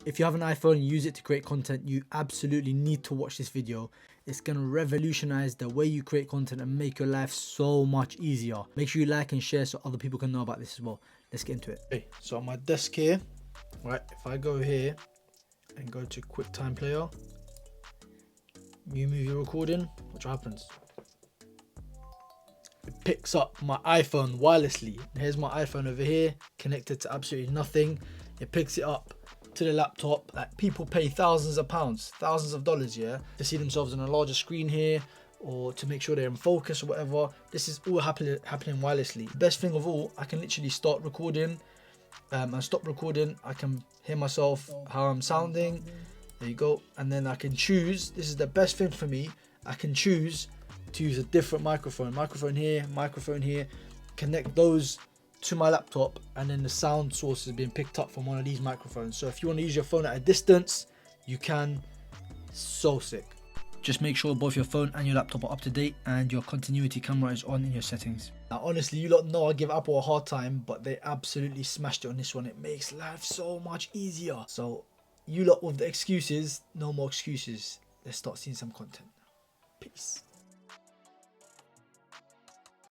If you have an iPhone and use it to create content, you absolutely need to watch this video. It's going to revolutionize the way you create content and make your life so much easier. Make sure you like and share so other people can know about this as well. Let's get into it. Okay, so on my desk here, right, if I go here and go to QuickTime Player, new movie recording, what happens? It picks up my iPhone wirelessly. Here's my iPhone over here, connected to absolutely nothing. It picks it up to the laptop. Like, people pay thousands of pounds, thousands of dollars, yeah, to see themselves on a larger screen here, or to make sure they're in focus or whatever. This is all happening wirelessly. Best thing of all, I can literally start recording and stop recording. I can hear myself, how I'm sounding. There you go. And then I can choose, this is the best thing for me, I can choose to use a different microphone here, connect those to my laptop, and then the sound source is being picked up from one of these microphones. So if you want to use your phone at a distance, you can. So sick. Just make sure both your phone and your laptop are up to date and your continuity camera is on in your settings. Now honestly, you lot know I give Apple a hard time, but they absolutely smashed it on this one. It makes life so much easier. So you lot with the excuses, no more excuses. Let's start seeing some content. Peace.